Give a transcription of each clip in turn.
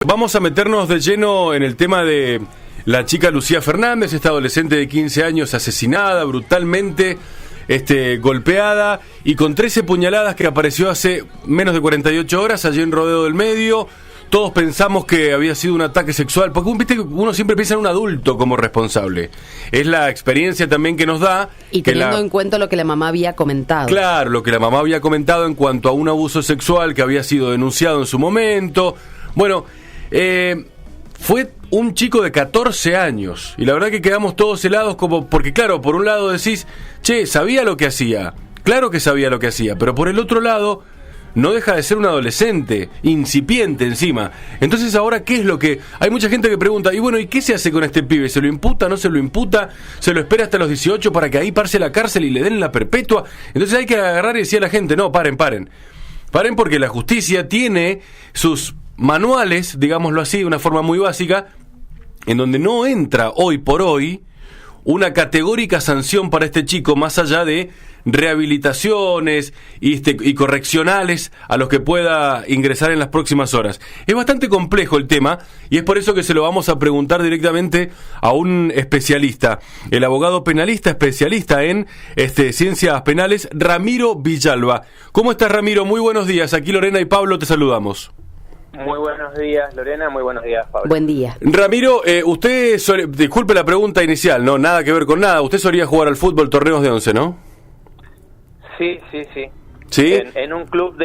Vamos a meternos de lleno en el tema de la chica Lucía Fernández, esta adolescente de 15 años asesinada brutalmente, golpeada y con 13 puñaladas que apareció hace menos de 48 horas allí en Rodeo del Medio. Todos pensamos que había sido un ataque sexual, porque viste que uno siempre piensa en un adulto como responsable. Es la experiencia también que nos da. Y teniendo en cuenta lo que la mamá había comentado. Claro, lo que la mamá había comentado en cuanto a un abuso sexual que había sido denunciado en su momento. Bueno, fue un chico de 14 años, y la verdad que quedamos todos helados, porque claro, por un lado decís, che, sabía lo que hacía, claro que sabía lo que hacía, pero por el otro lado, no deja de ser un adolescente, incipiente encima. Entonces ahora, ¿qué es lo que...? Hay mucha gente que pregunta, y bueno, ¿y qué se hace con este pibe? ¿Se lo imputa, no se lo imputa? ¿Se lo espera hasta los 18 para que ahí pase la cárcel y le den la perpetua? Entonces hay que agarrar y decir a la gente, no, paren porque la justicia tiene sus manuales, digámoslo así, de una forma muy básica, en donde no entra hoy por hoy una categórica sanción para este chico, más allá de rehabilitaciones y correccionales a los que pueda ingresar en las próximas horas. Es bastante complejo el tema, y es por eso que se lo vamos a preguntar directamente a un especialista, el abogado penalista especialista en ciencias penales, Ramiro Villalba. ¿Cómo estás, Ramiro? Muy buenos días. Aquí Lorena y Pablo te saludamos. Muy buenos días, Lorena, muy buenos días, Pablo. Buen día. Ramiro, usted, disculpe la pregunta inicial, no, nada que ver con nada, usted solía jugar al fútbol, torneos de 11, ¿no? Sí. ¿Sí? En un club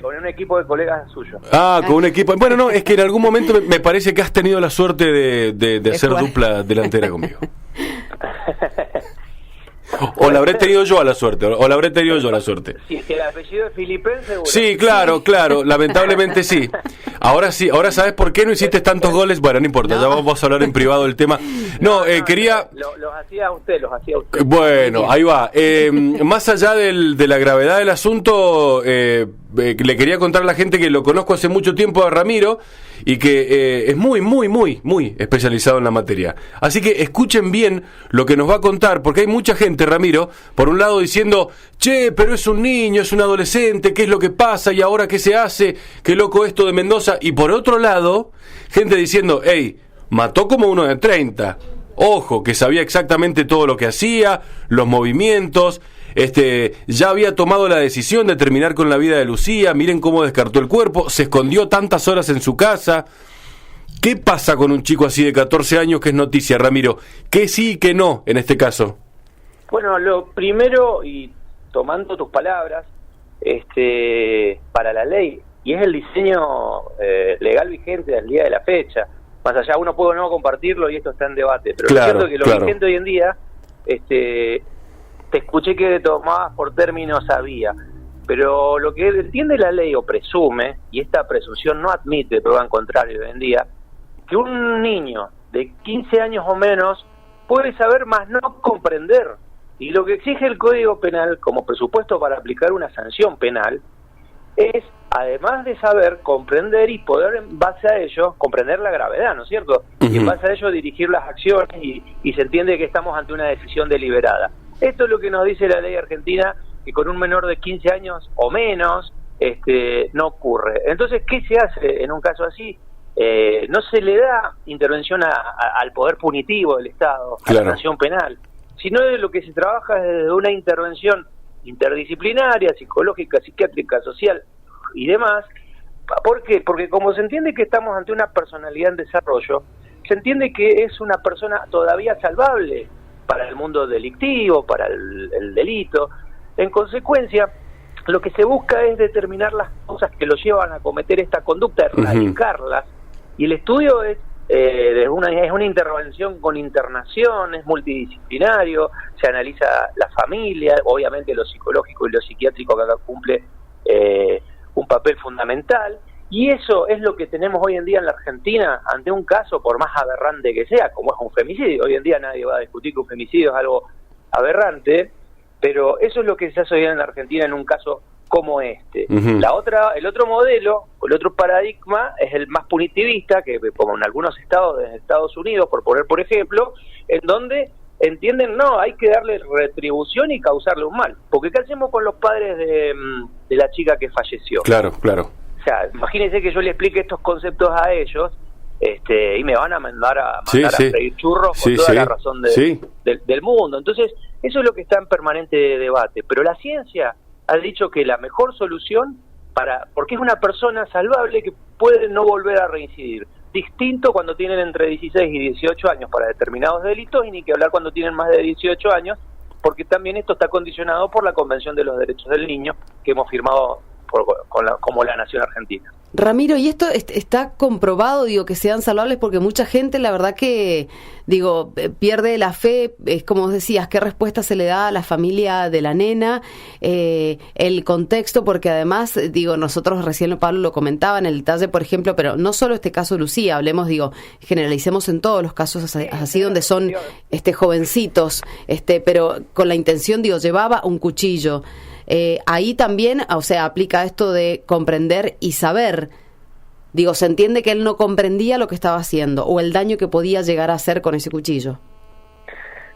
con un equipo de colegas suyos. Ah, con un equipo, bueno, no, es que en algún momento me parece que has tenido la suerte de hacer dupla delantera conmigo. O la habré tenido yo a la suerte, Si es que el apellido es Filipen, seguro. Sí, claro, lamentablemente sí. Ahora ¿sabes por qué no hiciste tantos goles? Bueno, no importa, ya vamos a hablar en privado del tema. Quería... Los hacía usted. Bueno, ahí va. Más allá de la gravedad del asunto, le quería contar a la gente que lo conozco hace mucho tiempo a Ramiro, y que es muy especializado en la materia. Así que escuchen bien lo que nos va a contar, porque hay mucha gente, Ramiro, por un lado diciendo, che, pero es un niño, es un adolescente, ¿qué es lo que pasa? ¿Y ahora qué se hace? ¿Qué loco esto de Mendoza? Y por otro lado, gente diciendo, hey, mató como uno de 30. Ojo, que sabía exactamente todo lo que hacía, los movimientos, ya había tomado la decisión de terminar con la vida de Lucía, miren cómo descartó el cuerpo, se escondió tantas horas en su casa. ¿Qué pasa con un chico así de 14 años que es noticia, Ramiro? ¿Qué sí y qué no en este caso? Bueno, lo primero, y tomando tus palabras, para la ley, y es el diseño legal vigente del día de la fecha, más allá uno puede no compartirlo y esto está en debate, pero claro, es cierto que lo vigente hoy en día, te escuché que tomabas por término sabía, pero lo que entiende la ley o presume, y esta presunción no admite prueba en contrario hoy en día, que un niño de 15 años o menos puede saber más no comprender, y lo que exige el Código Penal como presupuesto para aplicar una sanción penal es, además de saber, comprender y poder en base a ello, comprender la gravedad, ¿no es cierto? Uh-huh. Y en base a ello dirigir las acciones y se entiende que estamos ante una decisión deliberada. Esto es lo que nos dice la ley argentina, que con un menor de 15 años o menos no ocurre. Entonces, ¿qué se hace en un caso así? No se le da intervención al poder punitivo del Estado, a la sanción penal, sino de lo que se trabaja es desde una intervención interdisciplinaria, psicológica, psiquiátrica, social y demás. ¿Por qué? Porque como se entiende que estamos ante una personalidad en desarrollo, se entiende que es una persona todavía salvable para el mundo delictivo, para el delito. En consecuencia, lo que se busca es determinar las causas que lo llevan a cometer esta conducta, erradicarlas, y el estudio es una intervención con internación, es multidisciplinario, se analiza la familia, obviamente lo psicológico y lo psiquiátrico que acá cumple un papel fundamental, y eso es lo que tenemos hoy en día en la Argentina ante un caso, por más aberrante que sea, como es un femicidio. Hoy en día nadie va a discutir que un femicidio es algo aberrante, pero eso es lo que se hace hoy en la Argentina en un caso como este. Uh-huh. El otro modelo, el otro paradigma es el más punitivista, que como en algunos estados de Estados Unidos, por poner por ejemplo, en donde entienden, no, hay que darle retribución y causarle un mal. Porque ¿qué hacemos con los padres de la chica que falleció? Claro. O sea, imagínense que yo le explique estos conceptos a ellos, y me van a mandar a freír churros con toda la razón del mundo. Entonces, eso es lo que está en permanente debate. Pero la ciencia ha dicho que la mejor solución porque es una persona salvable que puede no volver a reincidir. Distinto cuando tienen entre 16 y 18 años para determinados delitos, y ni que hablar cuando tienen más de 18 años, porque también esto está condicionado por la Convención de los Derechos del Niño que hemos firmado como la Nación Argentina. Ramiro, ¿y esto está comprobado, que sean salvables? Porque mucha gente, la verdad que, pierde la fe. Es como vos decías, ¿qué respuesta se le da a la familia de la nena? El contexto, porque además, nosotros recién Pablo lo comentaba en el detalle, por ejemplo, pero no solo este caso de Lucía, hablemos, generalicemos en todos los casos así donde son jovencitos, pero con la intención, llevaba un cuchillo. Ahí también, aplica esto de comprender y saber. Se entiende que él no comprendía lo que estaba haciendo o el daño que podía llegar a hacer con ese cuchillo.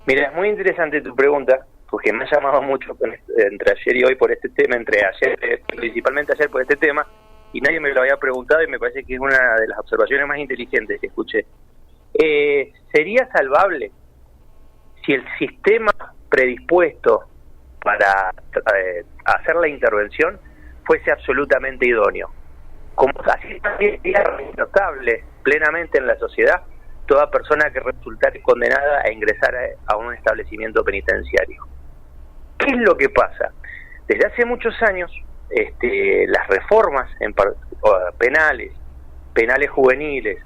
Mira, es muy interesante tu pregunta, porque me ha llamado mucho entre ayer y hoy por este tema, principalmente ayer por este tema, y nadie me lo había preguntado, y me parece que es una de las observaciones más inteligentes que escuché. ¿Sería salvable si el sistema predispuesto para hacer la intervención fuese absolutamente idóneo? Como así también sería notable plenamente en la sociedad toda persona que resultara condenada a ingresar a un establecimiento penitenciario. ¿Qué es lo que pasa? Desde hace muchos años, las reformas penales juveniles,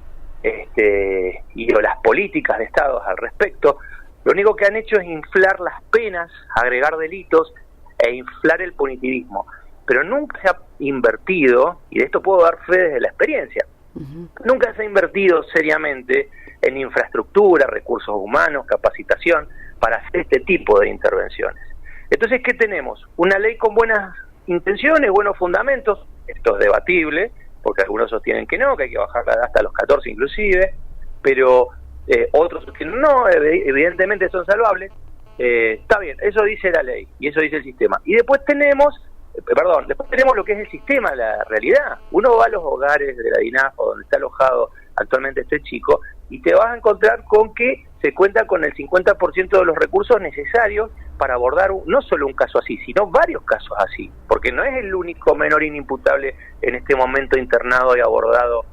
y las políticas de Estado al respecto, lo único que han hecho es inflar las penas, agregar delitos e inflar el punitivismo. Pero nunca se ha invertido, y de esto puedo dar fe desde la experiencia, nunca se ha invertido seriamente en infraestructura, recursos humanos, capacitación, para hacer este tipo de intervenciones. Entonces, ¿qué tenemos? Una ley con buenas intenciones, buenos fundamentos. Esto es debatible, porque algunos sostienen que no, que hay que bajar la edad hasta los 14 inclusive, pero otros sostienen no, evidentemente son salvables. Está bien, eso dice la ley y eso dice el sistema. Y después tenemos lo que es el sistema, la realidad. Uno va a los hogares de la DINAF, donde está alojado actualmente este chico, y te vas a encontrar con que se cuenta con el 50% de los recursos necesarios para abordar no solo un caso así, sino varios casos así, porque no es el único menor inimputable en este momento internado y abordado.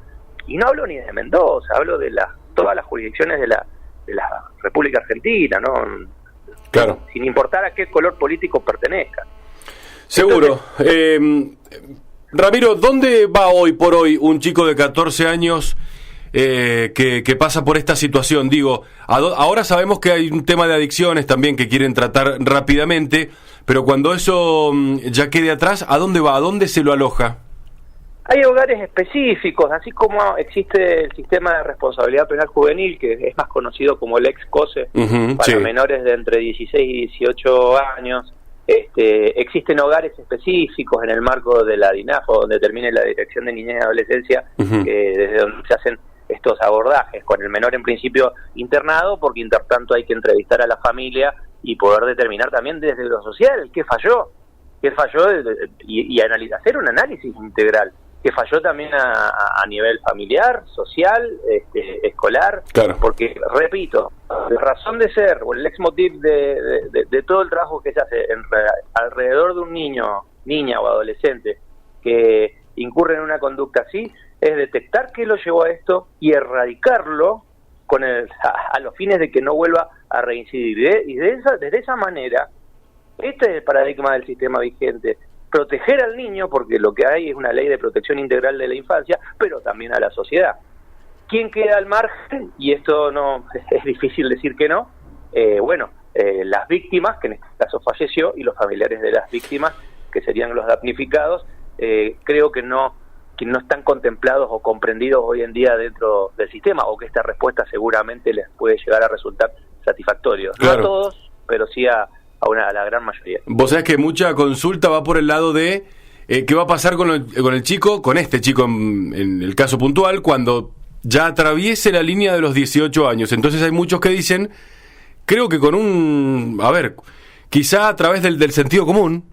Y no hablo ni de Mendoza, hablo de todas las jurisdicciones de la República Argentina, ¿no? Claro. Sin importar a qué color político pertenezca. Seguro. Ramiro, ¿dónde va hoy por hoy un chico de 14 años que pasa por esta situación? Ahora sabemos que hay un tema de adicciones también que quieren tratar rápidamente, pero cuando eso ya quede atrás, ¿a dónde va? ¿A dónde se lo aloja? Hay hogares específicos, así como existe el sistema de responsabilidad penal juvenil, que es más conocido como el ex-COSE, para menores de entre 16 y 18 años. Existen hogares específicos en el marco de la DINAF, donde termine la Dirección de Niñez y Adolescencia, desde donde se hacen estos abordajes, con el menor en principio internado, porque intertanto hay que entrevistar a la familia y poder determinar también desde lo social qué falló y hacer un análisis integral, qué falló también a nivel familiar, social, escolar, claro. Porque, repito, la razón de ser o el leitmotiv de todo el trabajo que se hace alrededor de un niño, niña o adolescente que incurre en una conducta así, es detectar qué lo llevó a esto y erradicarlo a los fines de que no vuelva a reincidir. Y desde esa manera, este es el paradigma del sistema vigente: proteger al niño, porque lo que hay es una ley de protección integral de la infancia, pero también a la sociedad. ¿Quién queda al margen? Y esto no es difícil decir que no. Las víctimas, que en este caso falleció, y los familiares de las víctimas, que serían los damnificados, creo que no están contemplados o comprendidos hoy en día dentro del sistema, o que esta respuesta seguramente les puede llegar a resultar satisfactorio. Claro. No a todos, pero sí a la gran mayoría. Vos sabés que mucha consulta va por el lado de qué va a pasar con el chico, con este chico en el caso puntual, cuando ya atraviese la línea de los 18 años. Entonces hay muchos que dicen, creo que quizá a través del sentido común,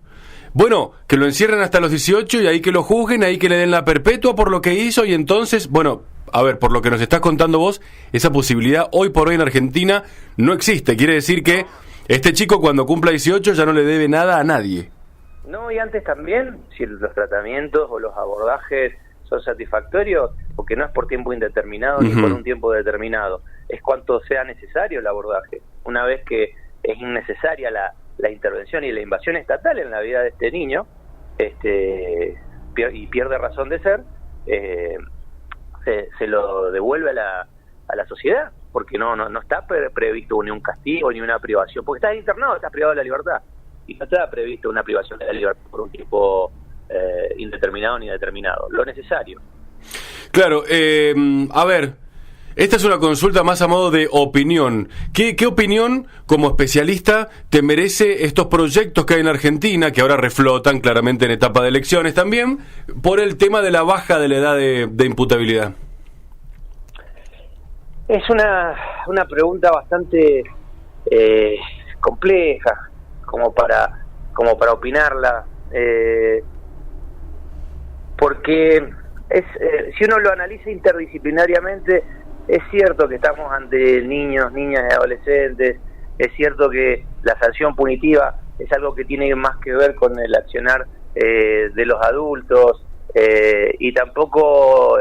bueno, que lo encierren hasta los 18 y ahí que lo juzguen, ahí que le den la perpetua por lo que hizo y entonces, bueno, a ver, por lo que nos estás contando vos, esa posibilidad hoy por hoy en Argentina no existe. Quiere decir que este chico cuando cumpla 18 ya no le debe nada a nadie. No, y antes también, si los tratamientos o los abordajes son satisfactorios, porque no es por tiempo indeterminado ni por un tiempo determinado, es cuanto sea necesario el abordaje. Una vez que es innecesaria la intervención y la invasión estatal en la vida de este niño, y pierde razón de ser, se lo devuelve a la sociedad, porque no está previsto ni un castigo ni una privación, porque estás internado, estás privado de la libertad, y no está previsto una privación de la libertad por un tiempo indeterminado ni determinado, lo necesario. Claro, a ver, esta es una consulta más a modo de opinión. ¿Qué opinión, como especialista, te merece estos proyectos que hay en Argentina, que ahora reflotan claramente en etapa de elecciones también, por el tema de la baja de la edad de imputabilidad? Es una pregunta bastante compleja como para opinarla, porque si uno lo analiza interdisciplinariamente, es cierto que estamos ante niños, niñas y adolescentes, es cierto que la sanción punitiva es algo que tiene más que ver con el accionar de los adultos, y tampoco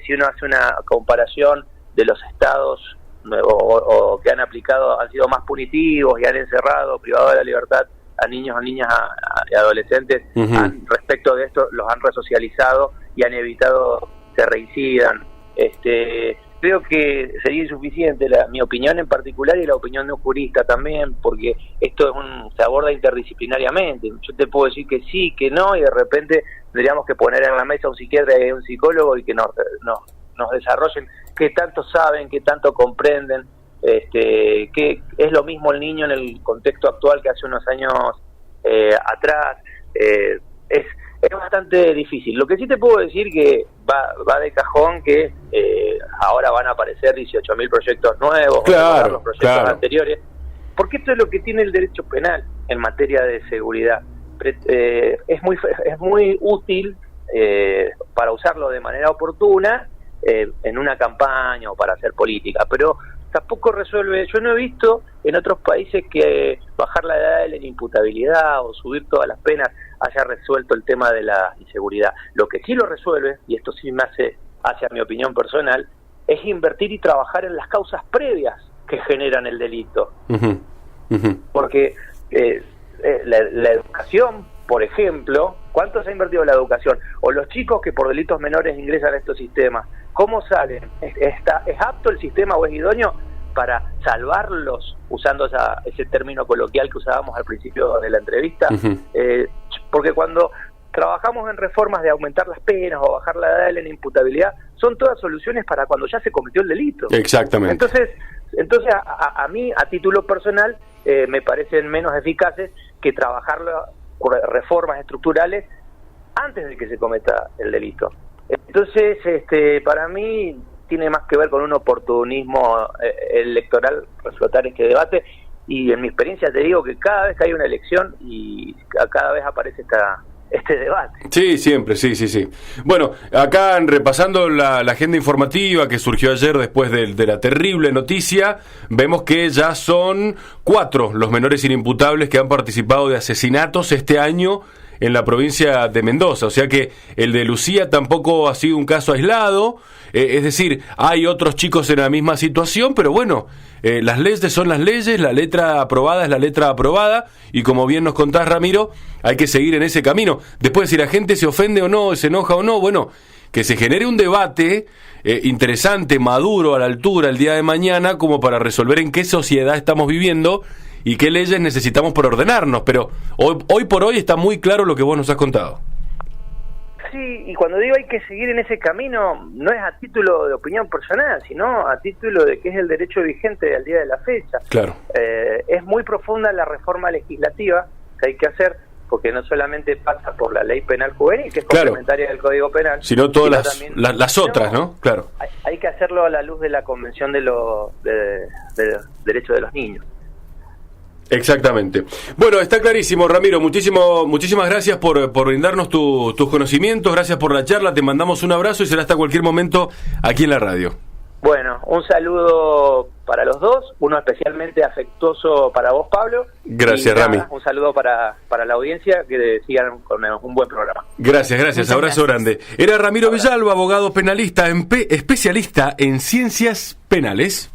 si uno hace una comparación de los estados o que han aplicado, han sido más punitivos y han encerrado, privado de la libertad a niños o niñas y adolescentes, respecto de esto los han resocializado y han evitado que reincidan. Creo que sería insuficiente mi opinión en particular y la opinión de un jurista también, porque esto se aborda interdisciplinariamente. Yo te puedo decir que sí, que no, y de repente tendríamos que poner en la mesa un psiquiatra y un psicólogo y que nos desarrollen qué tanto saben, qué tanto comprenden, que es lo mismo el niño en el contexto actual que hace unos años atrás. Es bastante difícil. Lo que sí te puedo decir que va de cajón que ahora van a aparecer 18.000 proyectos nuevos, los proyectos anteriores, porque esto es lo que tiene el derecho penal en materia de seguridad. Es muy útil para usarlo de manera oportuna en una campaña o para hacer política, pero tampoco resuelve. Yo no he visto en otros países que bajar la edad de la inimputabilidad o subir todas las penas haya resuelto el tema de la inseguridad. Lo que sí lo resuelve, y esto sí me hace mi opinión personal, es invertir y trabajar en las causas previas que generan el delito. Porque la educación, por ejemplo, ¿cuánto se ha invertido en la educación? O los chicos que por delitos menores ingresan a estos sistemas, ¿cómo salen? ¿Es apto el sistema o es idóneo para salvarlos, usando ese término coloquial que usábamos al principio de la entrevista? Porque cuando trabajamos en reformas de aumentar las penas o bajar la edad de la imputabilidad, son todas soluciones para cuando ya se cometió el delito. Exactamente. Entonces a mí, a título personal, me parecen menos eficaces que trabajar reformas estructurales antes de que se cometa el delito. Entonces, para mí tiene más que ver con un oportunismo electoral reflotar este debate, y en mi experiencia te digo que cada vez que hay una elección y cada vez aparece este debate. Sí, siempre, sí. Bueno, acá repasando la agenda informativa que surgió ayer después de la terrible noticia, vemos que ya son 4 los menores inimputables que han participado de asesinatos este año en la provincia de Mendoza, o sea que el de Lucía tampoco ha sido un caso aislado, es decir, hay otros chicos en la misma situación, pero bueno, las leyes son las leyes, la letra aprobada es la letra aprobada, y como bien nos contás, Ramiro, hay que seguir en ese camino. Después, si la gente se ofende o no, se enoja o no, bueno, que se genere un debate interesante, maduro, a la altura el día de mañana, como para resolver en qué sociedad estamos viviendo y qué leyes necesitamos por ordenarnos, pero hoy por hoy está muy claro lo que vos nos has contado. Sí, y cuando digo hay que seguir en ese camino, no es a título de opinión personal, sino a título de que es el derecho vigente al día de la fecha. Claro. Es muy profunda la reforma legislativa que hay que hacer, porque no solamente pasa por la ley penal juvenil, que es complementaria del Código Penal, sino todas las otras, ¿no? Claro. Hay que hacerlo a la luz de la Convención de Derechos de los Niños. Exactamente. Bueno, está clarísimo, Ramiro. Muchísimas gracias por brindarnos tus conocimientos. Gracias por la charla. Te mandamos un abrazo y será hasta cualquier momento aquí en la radio. Bueno, un saludo para los dos, uno especialmente afectuoso para vos, Pablo. Gracias, Rami. Un saludo para la audiencia, que sigan con un buen programa. Gracias, abrazo grande. Era Ramiro Villalba, abogado penalista, especialista en ciencias penales.